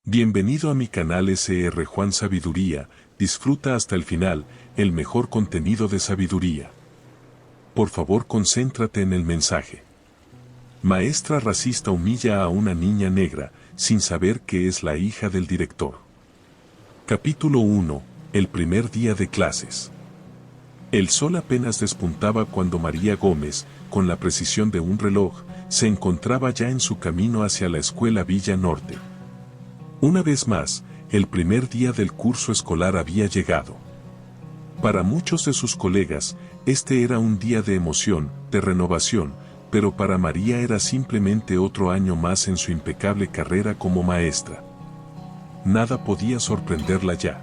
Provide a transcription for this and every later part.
Bienvenido a mi canal SR Juan Sabiduría, disfruta hasta el final, el mejor contenido de sabiduría. Por favor concéntrate en el mensaje. Maestra racista humilla a una niña negra, sin saber que es la hija del director. Capítulo 1, el primer día de clases. El sol apenas despuntaba cuando María Gómez, con la precisión de un reloj, se encontraba ya en su camino hacia la escuela Villa Norte. Una vez más, el primer día del curso escolar había llegado. Para muchos de sus colegas, este era un día de emoción, de renovación, pero para María era simplemente otro año más en su impecable carrera como maestra. Nada podía sorprenderla ya.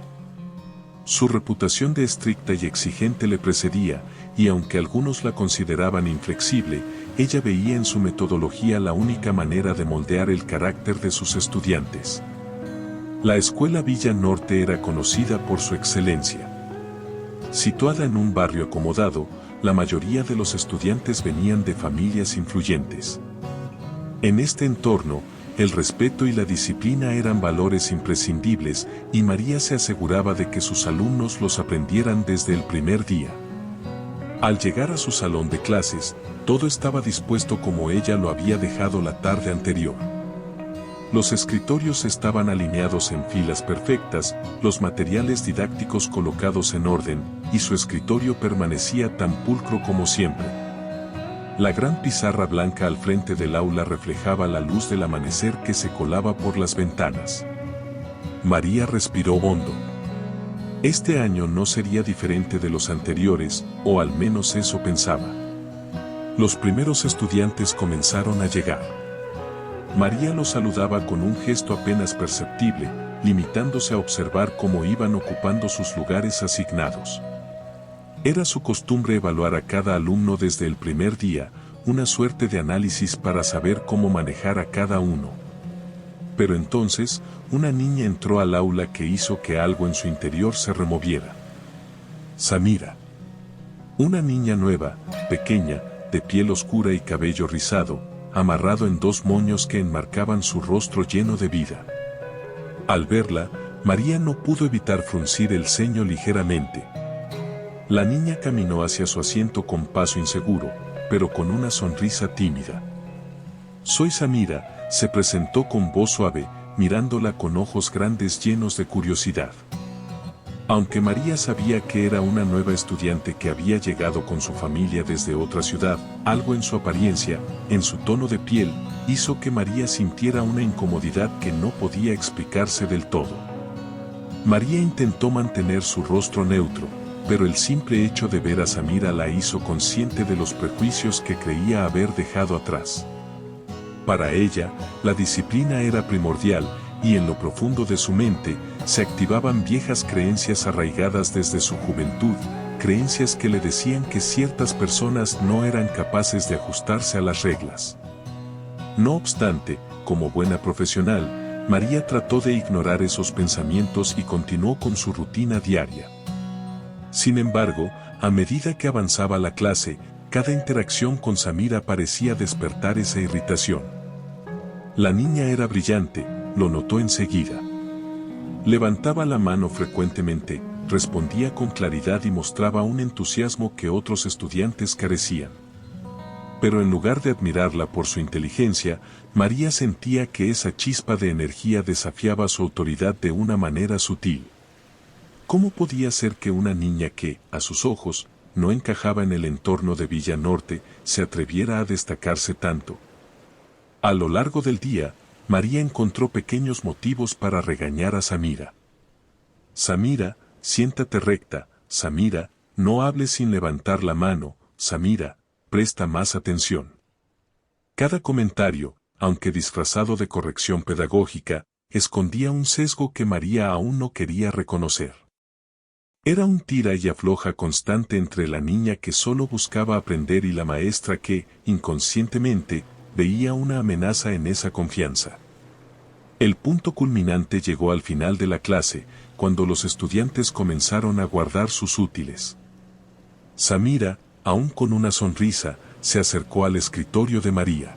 Su reputación de estricta y exigente le precedía, y aunque algunos la consideraban inflexible, ella veía en su metodología la única manera de moldear el carácter de sus estudiantes. La escuela Villa Norte era conocida por su excelencia. Situada en un barrio acomodado, la mayoría de los estudiantes venían de familias influyentes. En este entorno, el respeto y la disciplina eran valores imprescindibles y María se aseguraba de que sus alumnos los aprendieran desde el primer día. Al llegar a su salón de clases, todo estaba dispuesto como ella lo había dejado la tarde anterior. Los escritorios estaban alineados en filas perfectas, los materiales didácticos colocados en orden, y su escritorio permanecía tan pulcro como siempre. La gran pizarra blanca al frente del aula reflejaba la luz del amanecer que se colaba por las ventanas. María respiró hondo. Este año no sería diferente de los anteriores, o al menos eso pensaba. Los primeros estudiantes comenzaron a llegar. María los saludaba con un gesto apenas perceptible, limitándose a observar cómo iban ocupando sus lugares asignados. Era su costumbre evaluar a cada alumno desde el primer día, una suerte de análisis para saber cómo manejar a cada uno. Pero entonces, una niña entró al aula que hizo que algo en su interior se removiera. Samira. Una niña nueva, pequeña, de piel oscura y cabello rizado, amarrado en dos moños que enmarcaban su rostro lleno de vida. Al verla, María no pudo evitar fruncir el ceño ligeramente. La niña caminó hacia su asiento con paso inseguro, pero con una sonrisa tímida. «Soy Samira», se presentó con voz suave, mirándola con ojos grandes llenos de curiosidad. Aunque María sabía que era una nueva estudiante que había llegado con su familia desde otra ciudad, algo en su apariencia, en su tono de piel, hizo que María sintiera una incomodidad que no podía explicarse del todo. María intentó mantener su rostro neutro, pero el simple hecho de ver a Samira la hizo consciente de los prejuicios que creía haber dejado atrás. Para ella, la disciplina era primordial, y en lo profundo de su mente, se activaban viejas creencias arraigadas desde su juventud, creencias que le decían que ciertas personas no eran capaces de ajustarse a las reglas. No obstante, como buena profesional, María trató de ignorar esos pensamientos y continuó con su rutina diaria. Sin embargo, a medida que avanzaba la clase, cada interacción con Samira parecía despertar esa irritación. La niña era brillante, lo notó enseguida. Levantaba la mano frecuentemente, respondía con claridad y mostraba un entusiasmo que otros estudiantes carecían. Pero en lugar de admirarla por su inteligencia, María sentía que esa chispa de energía desafiaba su autoridad de una manera sutil. ¿Cómo podía ser que una niña que, a sus ojos, no encajaba en el entorno de Villa Norte, se atreviera a destacarse tanto? A lo largo del día, María encontró pequeños motivos para regañar a Samira. «Samira, siéntate recta, Samira, no hables sin levantar la mano, Samira, presta más atención». Cada comentario, aunque disfrazado de corrección pedagógica, escondía un sesgo que María aún no quería reconocer. Era un tira y afloja constante entre la niña que solo buscaba aprender y la maestra que, inconscientemente, veía una amenaza en esa confianza. El punto culminante llegó al final de la clase, cuando los estudiantes comenzaron a guardar sus útiles. Samira, aún con una sonrisa, se acercó al escritorio de María.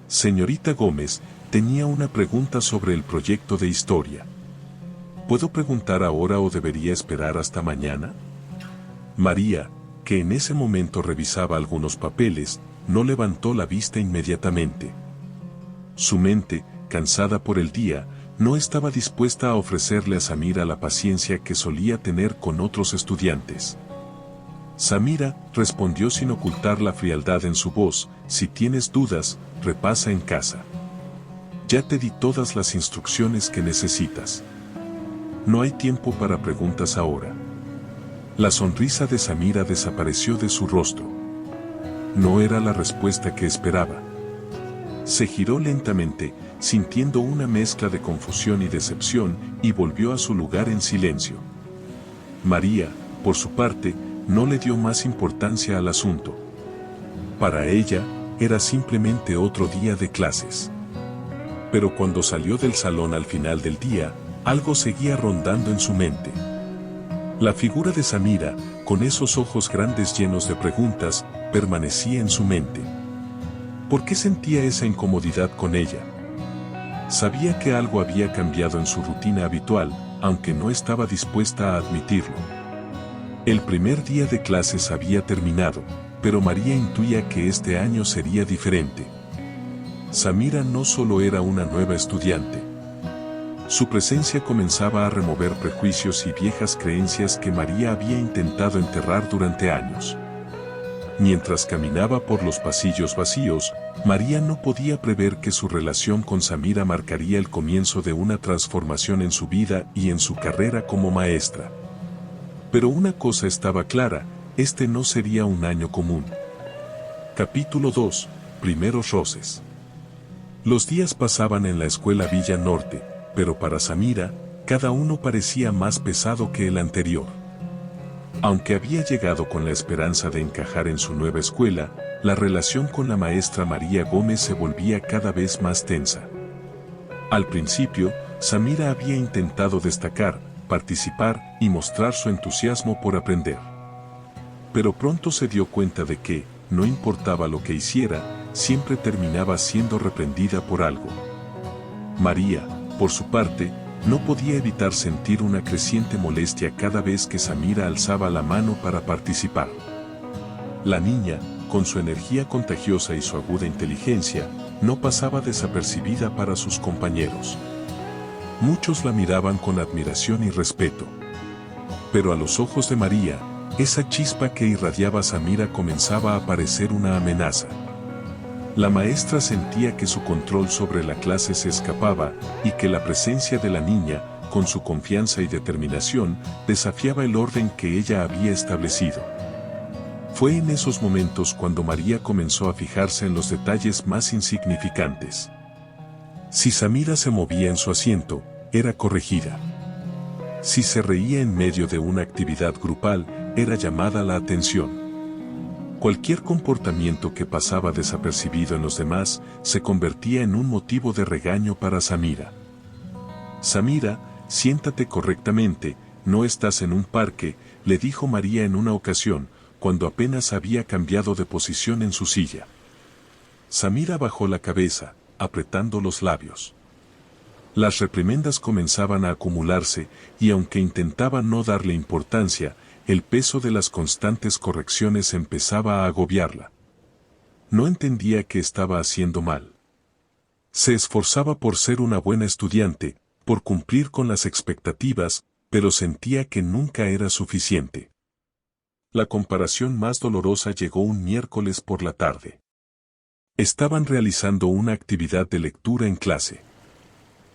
«Señorita Gómez, tenía una pregunta sobre el proyecto de historia. ¿Puedo preguntar ahora o debería esperar hasta mañana? María, que en ese momento revisaba algunos papeles, no levantó la vista inmediatamente. Su mente, cansada por el día, no estaba dispuesta a ofrecerle a Samira la paciencia que solía tener con otros estudiantes. Samira respondió sin ocultar la frialdad en su voz: si tienes dudas, repasa en casa. Ya te di todas las instrucciones que necesitas. No hay tiempo para preguntas ahora. La sonrisa de Samira desapareció de su rostro. No era la respuesta que esperaba. Se giró lentamente, sintiendo una mezcla de confusión y decepción, y volvió a su lugar en silencio. María, por su parte, no le dio más importancia al asunto. Para ella, era simplemente otro día de clases. Pero cuando salió del salón al final del día, algo seguía rondando en su mente. La figura de Samira, con esos ojos grandes llenos de preguntas, permanecía en su mente. ¿Por qué sentía esa incomodidad con ella? Sabía que algo había cambiado en su rutina habitual, aunque no estaba dispuesta a admitirlo. El primer día de clases había terminado, pero María intuía que este año sería diferente. Samira no solo era una nueva estudiante. Su presencia comenzaba a remover prejuicios y viejas creencias que María había intentado enterrar durante años. Mientras caminaba por los pasillos vacíos, María no podía prever que su relación con Samira marcaría el comienzo de una transformación en su vida y en su carrera como maestra. Pero una cosa estaba clara: este no sería un año común. Capítulo 2. Primeros roces. Los días pasaban en la escuela Villa Norte, pero para Samira, cada uno parecía más pesado que el anterior. Aunque había llegado con la esperanza de encajar en su nueva escuela, la relación con la maestra María Gómez se volvía cada vez más tensa. Al principio, Samira había intentado destacar, participar y mostrar su entusiasmo por aprender. Pero pronto se dio cuenta de que, no importaba lo que hiciera, siempre terminaba siendo reprendida por algo. María, por su parte, no podía evitar sentir una creciente molestia cada vez que Samira alzaba la mano para participar. La niña, con su energía contagiosa y su aguda inteligencia, no pasaba desapercibida para sus compañeros. Muchos la miraban con admiración y respeto. Pero a los ojos de María, esa chispa que irradiaba Samira comenzaba a parecer una amenaza. La maestra sentía que su control sobre la clase se escapaba y que la presencia de la niña, con su confianza y determinación, desafiaba el orden que ella había establecido. Fue en esos momentos cuando María comenzó a fijarse en los detalles más insignificantes. Si Samira se movía en su asiento, era corregida. Si se reía en medio de una actividad grupal, era llamada la atención. Cualquier comportamiento que pasaba desapercibido en los demás se convertía en un motivo de regaño para Samira. Samira, siéntate correctamente, no estás en un parque, le dijo María en una ocasión, cuando apenas había cambiado de posición en su silla. Samira bajó la cabeza, apretando los labios. Las reprimendas comenzaban a acumularse, y aunque intentaba no darle importancia, el peso de las constantes correcciones empezaba a agobiarla. No entendía qué estaba haciendo mal. Se esforzaba por ser una buena estudiante, por cumplir con las expectativas, pero sentía que nunca era suficiente. La comparación más dolorosa llegó un miércoles por la tarde. Estaban realizando una actividad de lectura en clase.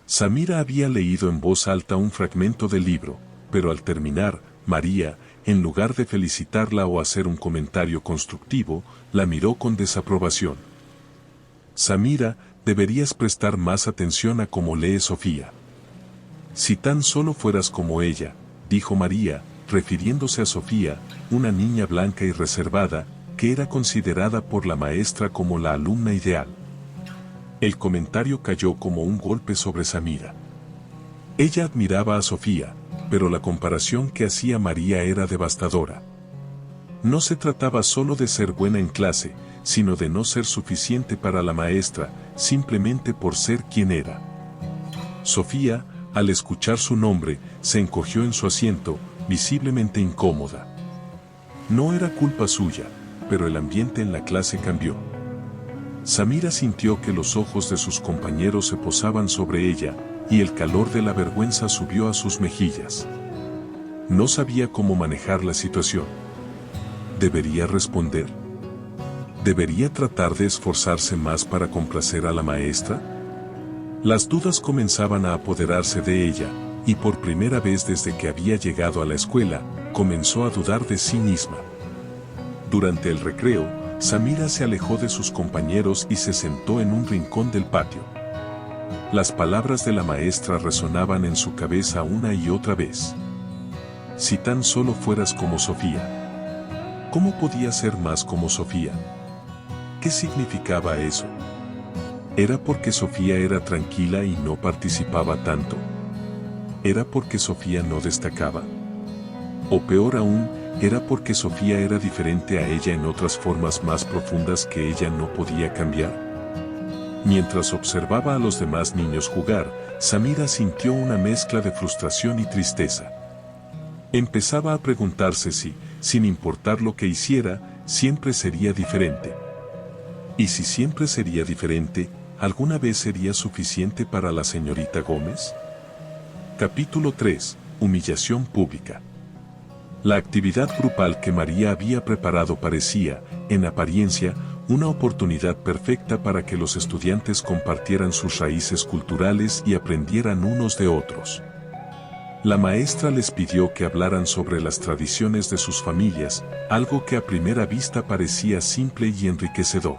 Samira había leído en voz alta un fragmento del libro, pero al terminar, María, en lugar de felicitarla o hacer un comentario constructivo, la miró con desaprobación. Samira, deberías prestar más atención a cómo lee Sofía. Si tan solo fueras como ella, dijo María, refiriéndose a Sofía, una niña blanca y reservada, que era considerada por la maestra como la alumna ideal. El comentario cayó como un golpe sobre Samira. Ella admiraba a Sofía, pero la comparación que hacía María era devastadora. No se trataba solo de ser buena en clase, sino de no ser suficiente para la maestra, simplemente por ser quien era. Sofía, al escuchar su nombre, se encogió en su asiento, visiblemente incómoda. No era culpa suya, pero el ambiente en la clase cambió. Samira sintió que los ojos de sus compañeros se posaban sobre ella, y el calor de la vergüenza subió a sus mejillas. No sabía cómo manejar la situación. ¿Debería responder? ¿Debería tratar de esforzarse más para complacer a la maestra? Las dudas comenzaban a apoderarse de ella, y por primera vez desde que había llegado a la escuela, comenzó a dudar de sí misma. Durante el recreo, Samira se alejó de sus compañeros y se sentó en un rincón del patio. Las palabras de la maestra resonaban en su cabeza una y otra vez. Si tan solo fueras como Sofía. ¿Cómo podía ser más como Sofía? ¿Qué significaba eso? ¿Era porque Sofía era tranquila y no participaba tanto? ¿Era porque Sofía no destacaba? O peor aún, ¿era porque Sofía era diferente a ella en otras formas más profundas que ella no podía cambiar? Mientras observaba a los demás niños jugar, Samira sintió una mezcla de frustración y tristeza. Empezaba a preguntarse si, sin importar lo que hiciera, siempre sería diferente. ¿Y si siempre sería diferente, alguna vez sería suficiente para la señorita Gómez? Capítulo 3. Humillación pública. La actividad grupal que María había preparado parecía, en apariencia, una oportunidad perfecta para que los estudiantes compartieran sus raíces culturales y aprendieran unos de otros. La maestra les pidió que hablaran sobre las tradiciones de sus familias, algo que a primera vista parecía simple y enriquecedor.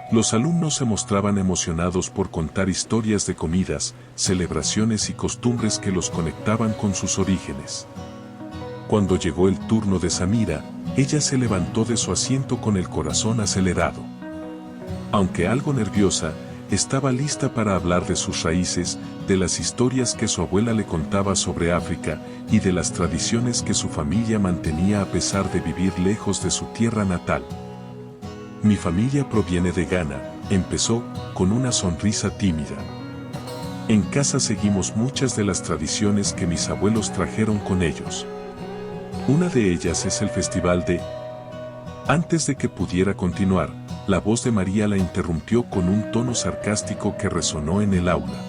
Los alumnos se mostraban emocionados por contar historias de comidas, celebraciones y costumbres que los conectaban con sus orígenes. Cuando llegó el turno de Samira, ella se levantó de su asiento con el corazón acelerado. Aunque algo nerviosa, estaba lista para hablar de sus raíces, de las historias que su abuela le contaba sobre África y de las tradiciones que su familia mantenía a pesar de vivir lejos de su tierra natal. Mi familia proviene de Ghana, empezó, con una sonrisa tímida. En casa seguimos muchas de las tradiciones que mis abuelos trajeron con ellos. Una de ellas es el festival de... Antes de que pudiera continuar, la voz de María la interrumpió con un tono sarcástico que resonó en el aula.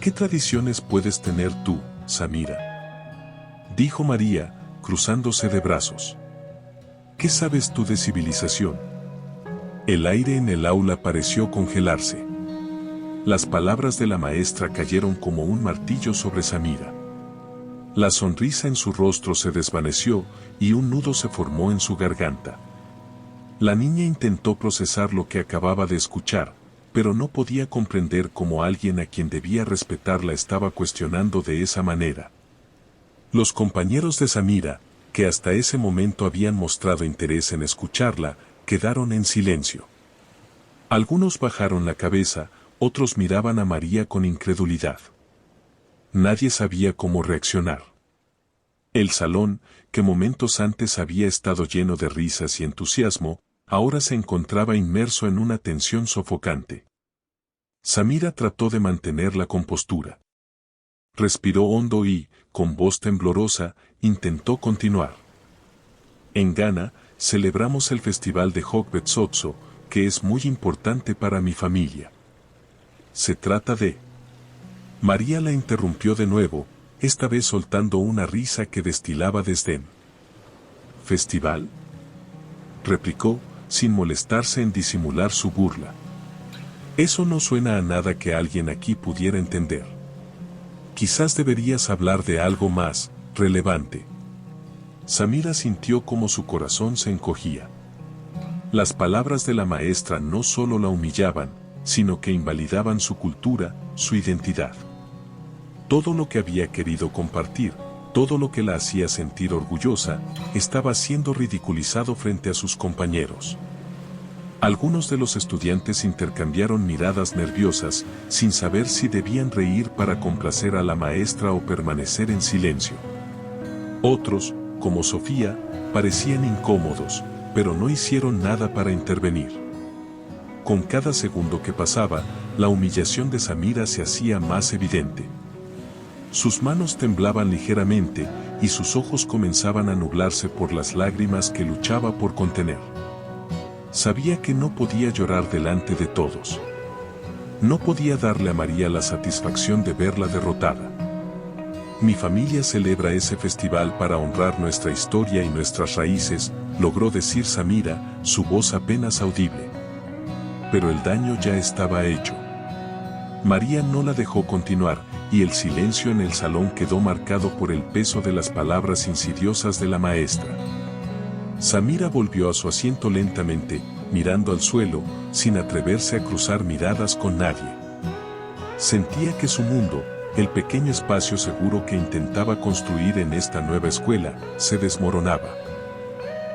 ¿Qué tradiciones puedes tener tú, Samira? Dijo María, cruzándose de brazos. ¿Qué sabes tú de civilización? El aire en el aula pareció congelarse. Las palabras de la maestra cayeron como un martillo sobre Samira. La sonrisa en su rostro se desvaneció y un nudo se formó en su garganta. La niña intentó procesar lo que acababa de escuchar, pero no podía comprender cómo alguien a quien debía respetar la estaba cuestionando de esa manera. Los compañeros de Samira, que hasta ese momento habían mostrado interés en escucharla, quedaron en silencio. Algunos bajaron la cabeza, otros miraban a María con incredulidad. Nadie sabía cómo reaccionar. El salón, que momentos antes había estado lleno de risas y entusiasmo, ahora se encontraba inmerso en una tensión sofocante. Samira trató de mantener la compostura. Respiró hondo y, con voz temblorosa, intentó continuar. En Ghana, celebramos el festival de Hogbetsotso, que es muy importante para mi familia. Se trata de... María la interrumpió de nuevo, esta vez soltando una risa que destilaba desdén. ¿Festival?, replicó, sin molestarse en disimular su burla. Eso no suena a nada que alguien aquí pudiera entender. Quizás deberías hablar de algo más relevante. Samira sintió como su corazón se encogía. Las palabras de la maestra no solo la humillaban, sino que invalidaban su cultura, su identidad. Todo lo que había querido compartir, todo lo que la hacía sentir orgullosa, estaba siendo ridiculizado frente a sus compañeros. Algunos de los estudiantes intercambiaron miradas nerviosas, sin saber si debían reír para complacer a la maestra o permanecer en silencio. Otros, como Sofía, parecían incómodos, pero no hicieron nada para intervenir. Con cada segundo que pasaba, la humillación de Samira se hacía más evidente. Sus manos temblaban ligeramente y sus ojos comenzaban a nublarse por las lágrimas que luchaba por contener. Sabía que no podía llorar delante de todos. No podía darle a María la satisfacción de verla derrotada. Mi familia celebra ese festival para honrar nuestra historia y nuestras raíces, logró decir Samira, su voz apenas audible. Pero el daño ya estaba hecho. María no la dejó continuar, y el silencio en el salón quedó marcado por el peso de las palabras insidiosas de la maestra. Samira volvió a su asiento lentamente, mirando al suelo, sin atreverse a cruzar miradas con nadie. Sentía que su mundo, el pequeño espacio seguro que intentaba construir en esta nueva escuela, se desmoronaba.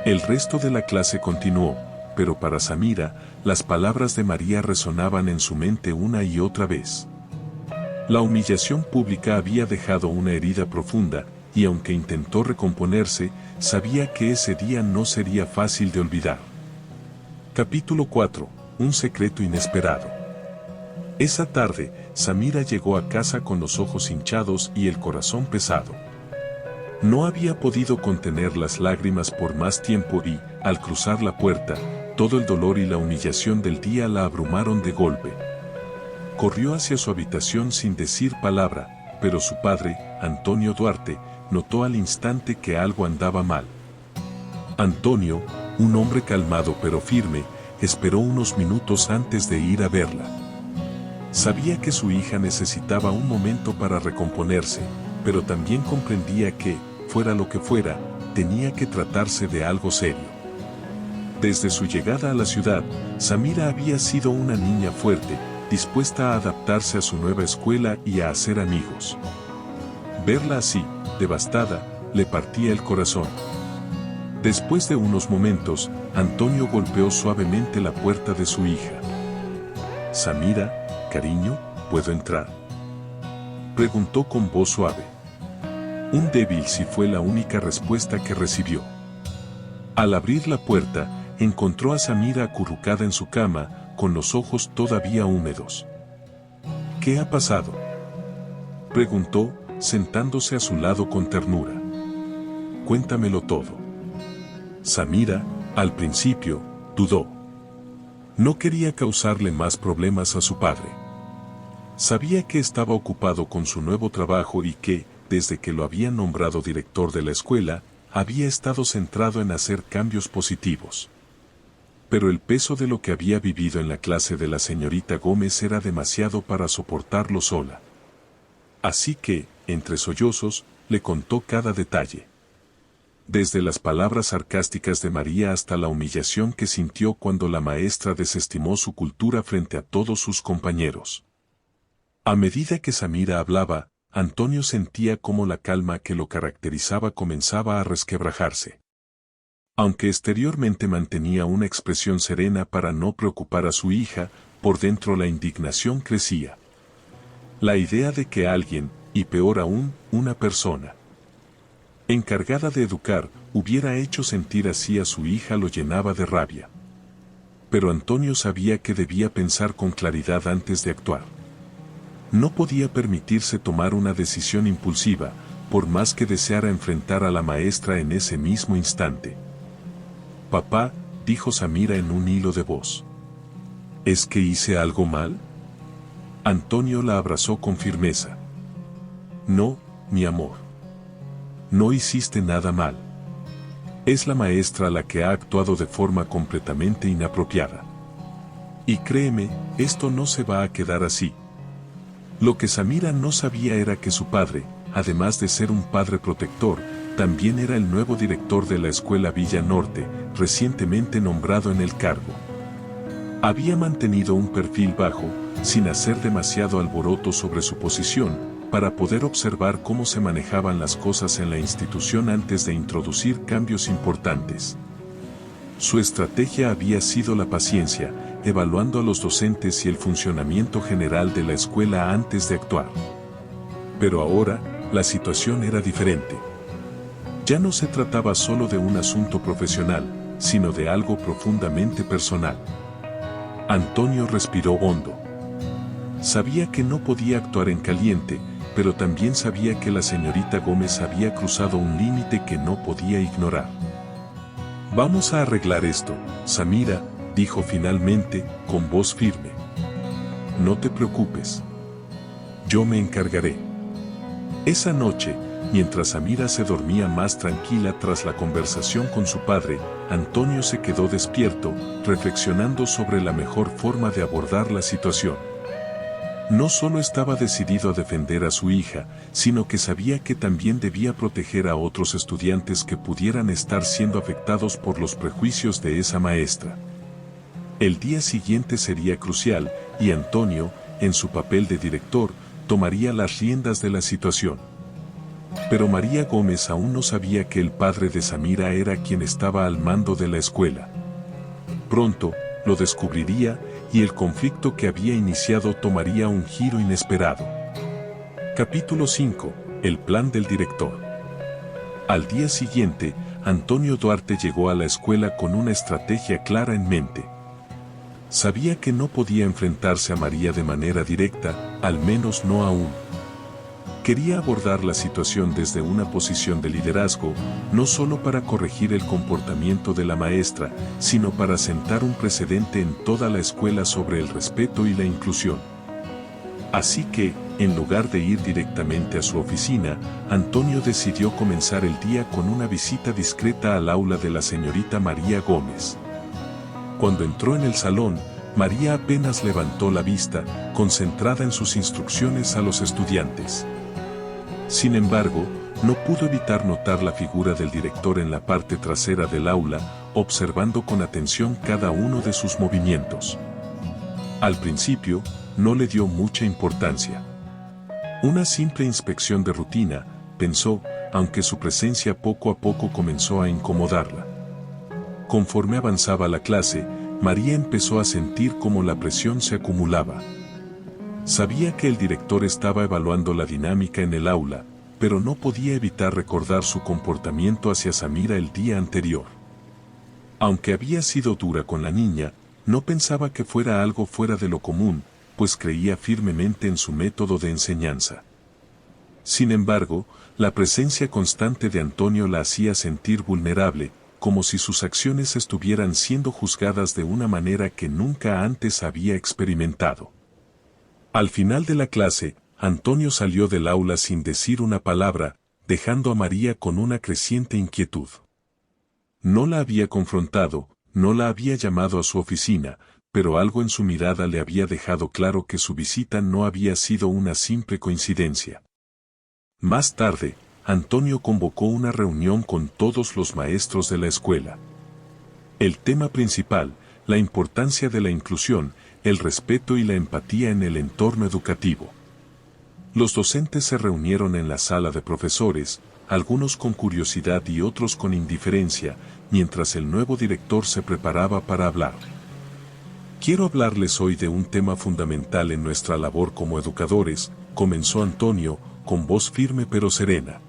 El resto de la clase continuó, pero para Samira, las palabras de María resonaban en su mente una y otra vez. La humillación pública había dejado una herida profunda, y aunque intentó recomponerse, sabía que ese día no sería fácil de olvidar. Capítulo 4. Un secreto inesperado. Esa tarde, Samira llegó a casa con los ojos hinchados y el corazón pesado. No había podido contener las lágrimas por más tiempo y, al cruzar la puerta, todo el dolor y la humillación del día la abrumaron de golpe. Corrió hacia su habitación sin decir palabra, pero su padre, Antonio Duarte, notó al instante que algo andaba mal. Antonio, un hombre calmado pero firme, esperó unos minutos antes de ir a verla. Sabía que su hija necesitaba un momento para recomponerse, pero también comprendía que, fuera lo que fuera, tenía que tratarse de algo serio. Desde su llegada a la ciudad, Samira había sido una niña fuerte, dispuesta a adaptarse a su nueva escuela y a hacer amigos. Verla así, devastada, le partía el corazón. Después de unos momentos, Antonio golpeó suavemente la puerta de su hija. «Samira, cariño, ¿puedo entrar?», preguntó con voz suave. Un débil sí fue la única respuesta que recibió. Al abrir la puerta, encontró a Samira acurrucada en su cama, con los ojos todavía húmedos. «¿Qué ha pasado?», preguntó, sentándose a su lado con ternura. «Cuéntamelo todo». Samira, al principio, dudó. No quería causarle más problemas a su padre. Sabía que estaba ocupado con su nuevo trabajo y que, desde que lo habían nombrado director de la escuela, había estado centrado en hacer cambios positivos. Pero el peso de lo que había vivido en la clase de la señorita Gómez era demasiado para soportarlo sola. Así que, entre sollozos, le contó cada detalle. Desde las palabras sarcásticas de María hasta la humillación que sintió cuando la maestra desestimó su cultura frente a todos sus compañeros. A medida que Samira hablaba, Antonio sentía cómo la calma que lo caracterizaba comenzaba a resquebrajarse. Aunque exteriormente mantenía una expresión serena para no preocupar a su hija, por dentro la indignación crecía. La idea de que alguien, y peor aún, una persona encargada de educar, hubiera hecho sentir así a su hija lo llenaba de rabia. Pero Antonio sabía que debía pensar con claridad antes de actuar. No podía permitirse tomar una decisión impulsiva, por más que deseara enfrentar a la maestra en ese mismo instante. «Papá», dijo Samira en un hilo de voz. «¿Es que hice algo mal?». Antonio la abrazó con firmeza. «No, mi amor. No hiciste nada mal. Es la maestra la que ha actuado de forma completamente inapropiada. Y créeme, esto no se va a quedar así». Lo que Samira no sabía era que su padre, además de ser un padre protector, también era el nuevo director de la escuela Villa Norte, recientemente nombrado en el cargo. Había mantenido un perfil bajo, sin hacer demasiado alboroto sobre su posición, para poder observar cómo se manejaban las cosas en la institución antes de introducir cambios importantes. Su estrategia había sido la paciencia, evaluando a los docentes y el funcionamiento general de la escuela antes de actuar. Pero ahora, la situación era diferente. Ya no se trataba solo de un asunto profesional, sino de algo profundamente personal. Antonio respiró hondo. Sabía que no podía actuar en caliente, pero también sabía que la señorita Gómez había cruzado un límite que no podía ignorar. «Vamos a arreglar esto, Samira», dijo finalmente, con voz firme. «No te preocupes. Yo me encargaré». Esa noche, mientras Samira se dormía más tranquila tras la conversación con su padre, Antonio se quedó despierto, reflexionando sobre la mejor forma de abordar la situación. No solo estaba decidido a defender a su hija, sino que sabía que también debía proteger a otros estudiantes que pudieran estar siendo afectados por los prejuicios de esa maestra. El día siguiente sería crucial, y Antonio, en su papel de director, tomaría las riendas de la situación. Pero María Gómez aún no sabía que el padre de Samira era quien estaba al mando de la escuela. Pronto, lo descubriría, y el conflicto que había iniciado tomaría un giro inesperado. Capítulo 5. El plan del director. Al día siguiente, Antonio Duarte llegó a la escuela con una estrategia clara en mente. Sabía que no podía enfrentarse a María de manera directa, al menos no aún. Quería abordar la situación desde una posición de liderazgo, no solo para corregir el comportamiento de la maestra, sino para sentar un precedente en toda la escuela sobre el respeto y la inclusión. Así que, en lugar de ir directamente a su oficina, Antonio decidió comenzar el día con una visita discreta al aula de la señorita María Gómez. Cuando entró en el salón, María apenas levantó la vista, concentrada en sus instrucciones a los estudiantes. Sin embargo, no pudo evitar notar la figura del director en la parte trasera del aula, observando con atención cada uno de sus movimientos. Al principio, no le dio mucha importancia. Una simple inspección de rutina, pensó, aunque su presencia poco a poco comenzó a incomodarla. Conforme avanzaba la clase, María empezó a sentir cómo la presión se acumulaba. Sabía que el director estaba evaluando la dinámica en el aula, pero no podía evitar recordar su comportamiento hacia Samira el día anterior. Aunque había sido dura con la niña, no pensaba que fuera algo fuera de lo común, pues creía firmemente en su método de enseñanza. Sin embargo, la presencia constante de Antonio la hacía sentir vulnerable, como si sus acciones estuvieran siendo juzgadas de una manera que nunca antes había experimentado. Al final de la clase, Antonio salió del aula sin decir una palabra, dejando a María con una creciente inquietud. No la había confrontado, no la había llamado a su oficina, pero algo en su mirada le había dejado claro que su visita no había sido una simple coincidencia. Más tarde, Antonio convocó una reunión con todos los maestros de la escuela. El tema principal, la importancia de la inclusión, el respeto y la empatía en el entorno educativo. Los docentes se reunieron en la sala de profesores, algunos con curiosidad y otros con indiferencia, mientras el nuevo director se preparaba para hablar. «Quiero hablarles hoy de un tema fundamental en nuestra labor como educadores», comenzó Antonio, con voz firme pero serena.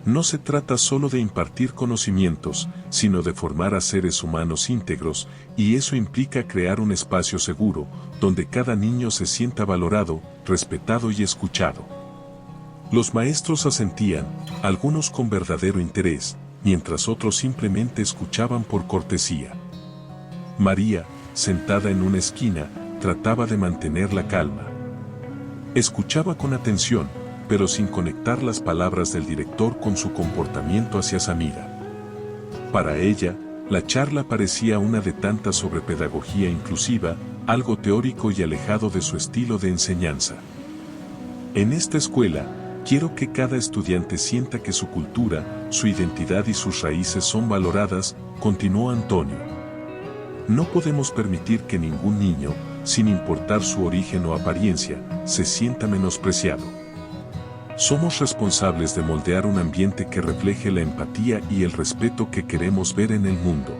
No se trata solo de impartir conocimientos, sino de formar a seres humanos íntegros, y eso implica crear un espacio seguro, donde cada niño se sienta valorado, respetado y escuchado. Los maestros asentían, algunos con verdadero interés, mientras otros simplemente escuchaban por cortesía. María, sentada en una esquina, trataba de mantener la calma. Escuchaba con atención, pero sin conectar las palabras del director con su comportamiento hacia Samira. Para ella, la charla parecía una de tantas sobre pedagogía inclusiva, algo teórico y alejado de su estilo de enseñanza. En esta escuela, quiero que cada estudiante sienta que su cultura, su identidad y sus raíces son valoradas, continuó Antonio. No podemos permitir que ningún niño, sin importar su origen o apariencia, se sienta menospreciado. Somos responsables de moldear un ambiente que refleje la empatía y el respeto que queremos ver en el mundo.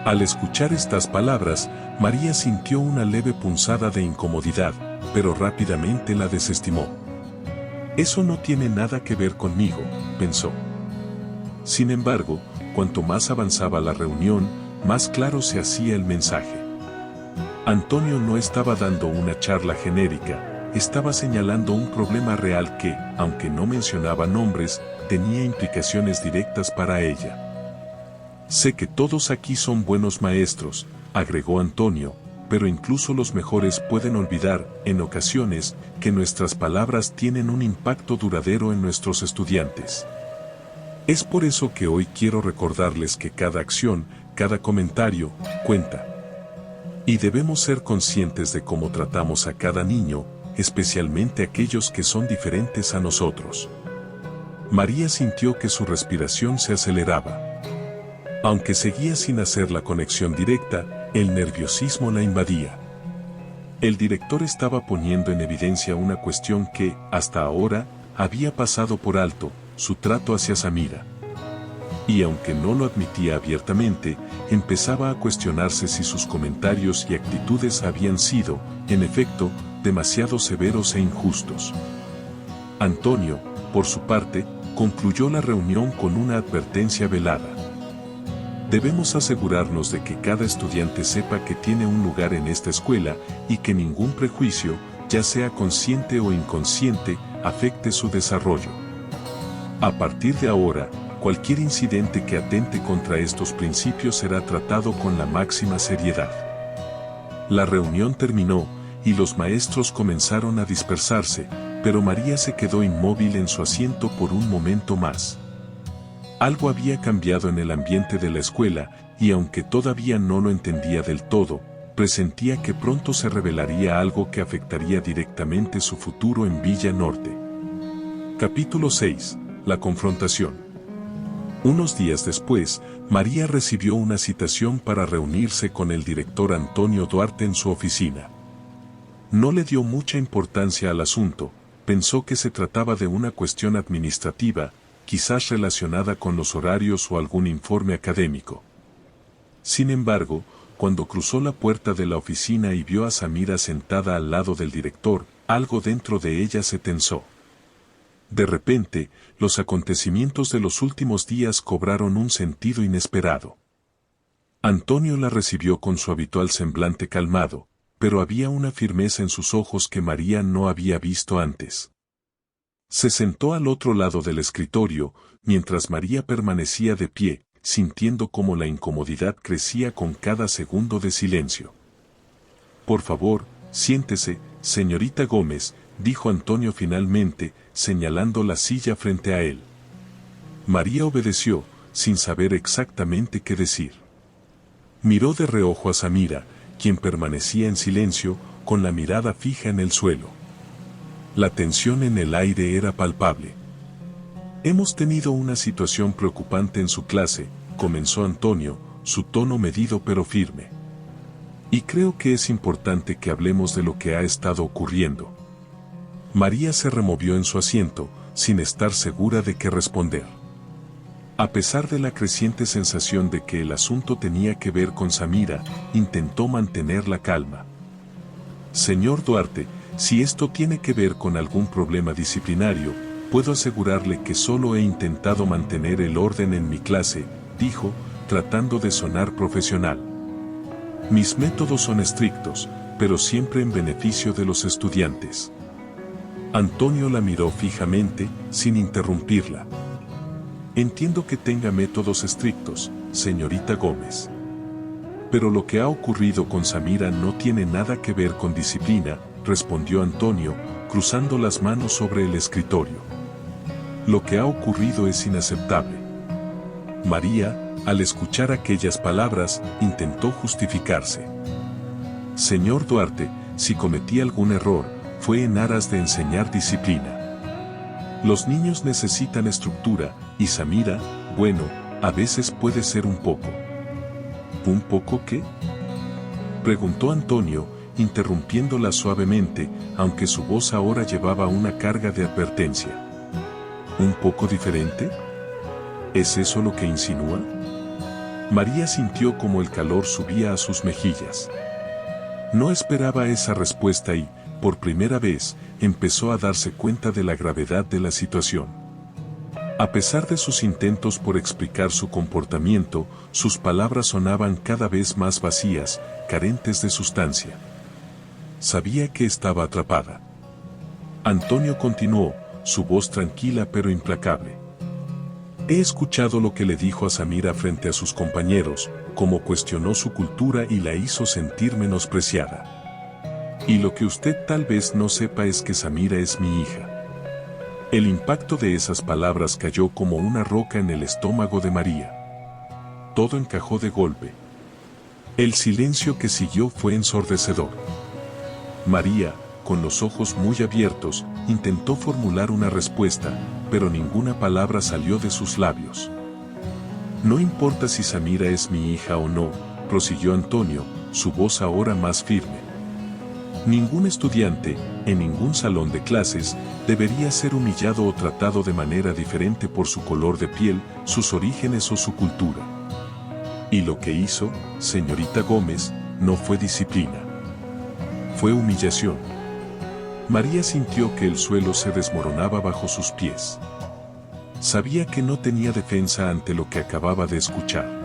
Al escuchar estas palabras, María sintió una leve punzada de incomodidad, pero rápidamente la desestimó. Eso no tiene nada que ver conmigo, pensó. Sin embargo, cuanto más avanzaba la reunión, más claro se hacía el mensaje. Antonio no estaba dando una charla genérica, estaba señalando un problema real que, aunque no mencionaba nombres, tenía implicaciones directas para ella. Sé que todos aquí son buenos maestros, agregó Antonio, pero incluso los mejores pueden olvidar, en ocasiones, que nuestras palabras tienen un impacto duradero en nuestros estudiantes. Es por eso que hoy quiero recordarles que cada acción, cada comentario, cuenta. Y debemos ser conscientes de cómo tratamos a cada niño, especialmente aquellos que son diferentes a nosotros. María sintió que su respiración se aceleraba. Aunque seguía sin hacer la conexión directa, el nerviosismo la invadía. El director estaba poniendo en evidencia una cuestión que, hasta ahora, había pasado por alto, su trato hacia Samira. Y aunque no lo admitía abiertamente, empezaba a cuestionarse si sus comentarios y actitudes habían sido, en efecto, demasiado severos e injustos. Antonio, por su parte, concluyó la reunión con una advertencia velada. Debemos asegurarnos de que cada estudiante sepa que tiene un lugar en esta escuela y que ningún prejuicio, ya sea consciente o inconsciente, afecte su desarrollo. A partir de ahora, cualquier incidente que atente contra estos principios será tratado con la máxima seriedad. La reunión terminó, y los maestros comenzaron a dispersarse, pero María se quedó inmóvil en su asiento por un momento más. Algo había cambiado en el ambiente de la escuela, y aunque todavía no lo entendía del todo, presentía que pronto se revelaría algo que afectaría directamente su futuro en Villa Norte. Capítulo 6. La confrontación. Unos días después, María recibió una citación para reunirse con el director Antonio Duarte en su oficina. No le dio mucha importancia al asunto, pensó que se trataba de una cuestión administrativa, quizás relacionada con los horarios o algún informe académico. Sin embargo, cuando cruzó la puerta de la oficina y vio a Samira sentada al lado del director, algo dentro de ella se tensó. De repente, los acontecimientos de los últimos días cobraron un sentido inesperado. Antonio la recibió con su habitual semblante calmado, pero había una firmeza en sus ojos que María no había visto antes. Se sentó al otro lado del escritorio, mientras María permanecía de pie, sintiendo cómo la incomodidad crecía con cada segundo de silencio. «Por favor, siéntese, señorita Gómez», dijo Antonio finalmente, señalando la silla frente a él. María obedeció, sin saber exactamente qué decir. Miró de reojo a Samira, quien permanecía en silencio, con la mirada fija en el suelo. La tensión en el aire era palpable. «Hemos tenido una situación preocupante en su clase», comenzó Antonio, su tono medido pero firme. «Y creo que es importante que hablemos de lo que ha estado ocurriendo». María se removió en su asiento, sin estar segura de qué responder. A pesar de la creciente sensación de que el asunto tenía que ver con Samira, intentó mantener la calma. «Señor Duarte, si esto tiene que ver con algún problema disciplinario, puedo asegurarle que solo he intentado mantener el orden en mi clase», dijo, tratando de sonar profesional. «Mis métodos son estrictos, pero siempre en beneficio de los estudiantes». Antonio la miró fijamente, sin interrumpirla. «Entiendo que tenga métodos estrictos, señorita Gómez. Pero lo que ha ocurrido con Samira no tiene nada que ver con disciplina», respondió Antonio, cruzando las manos sobre el escritorio. «Lo que ha ocurrido es inaceptable». María, al escuchar aquellas palabras, intentó justificarse. «Señor Duarte, si cometí algún error, fue en aras de enseñar disciplina. Los niños necesitan estructura, y Samira, bueno, a veces puede ser un poco». «¿Un poco qué?», preguntó Antonio, interrumpiéndola suavemente, aunque su voz ahora llevaba una carga de advertencia. «¿Un poco diferente? ¿Es eso lo que insinúa?». María sintió como el calor subía a sus mejillas. No esperaba esa respuesta y, por primera vez, empezó a darse cuenta de la gravedad de la situación. A pesar de sus intentos por explicar su comportamiento, sus palabras sonaban cada vez más vacías, carentes de sustancia. Sabía que estaba atrapada. Antonio continuó, su voz tranquila pero implacable. He escuchado lo que le dijo a Samira frente a sus compañeros, cómo cuestionó su cultura y la hizo sentir menospreciada. Y lo que usted tal vez no sepa es que Samira es mi hija. El impacto de esas palabras cayó como una roca en el estómago de María. Todo encajó de golpe. El silencio que siguió fue ensordecedor. María, con los ojos muy abiertos, intentó formular una respuesta, pero ninguna palabra salió de sus labios. No importa si Samira es mi hija o no, prosiguió Antonio, su voz ahora más firme. Ningún estudiante, en ningún salón de clases, debería ser humillado o tratado de manera diferente por su color de piel, sus orígenes o su cultura. Y lo que hizo, señorita Gómez, no fue disciplina. Fue humillación. María sintió que el suelo se desmoronaba bajo sus pies. Sabía que no tenía defensa ante lo que acababa de escuchar.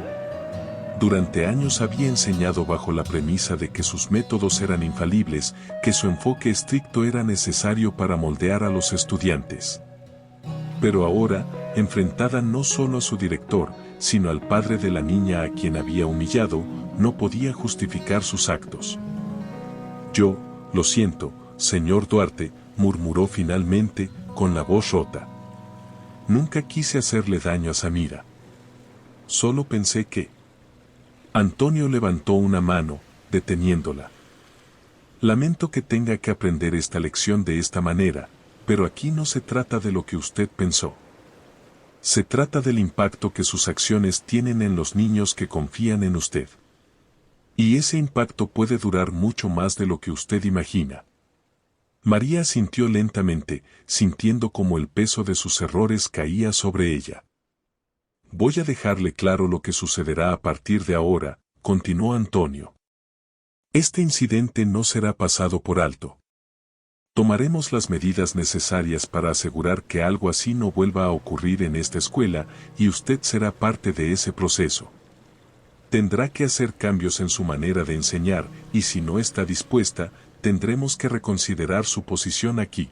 Durante años había enseñado bajo la premisa de que sus métodos eran infalibles, que su enfoque estricto era necesario para moldear a los estudiantes. Pero ahora, enfrentada no solo a su director, sino al padre de la niña a quien había humillado, no podía justificar sus actos. Yo, lo siento, señor Duarte, murmuró finalmente, con la voz rota. Nunca quise hacerle daño a Samira. Solo pensé que... Antonio levantó una mano, deteniéndola. Lamento que tenga que aprender esta lección de esta manera, pero aquí no se trata de lo que usted pensó. Se trata del impacto que sus acciones tienen en los niños que confían en usted. Y ese impacto puede durar mucho más de lo que usted imagina. María asintió lentamente, sintiendo como el peso de sus errores caía sobre ella. Voy a dejarle claro lo que sucederá a partir de ahora, continuó Antonio. Este incidente no será pasado por alto. Tomaremos las medidas necesarias para asegurar que algo así no vuelva a ocurrir en esta escuela, y usted será parte de ese proceso. Tendrá que hacer cambios en su manera de enseñar, y si no está dispuesta, tendremos que reconsiderar su posición aquí.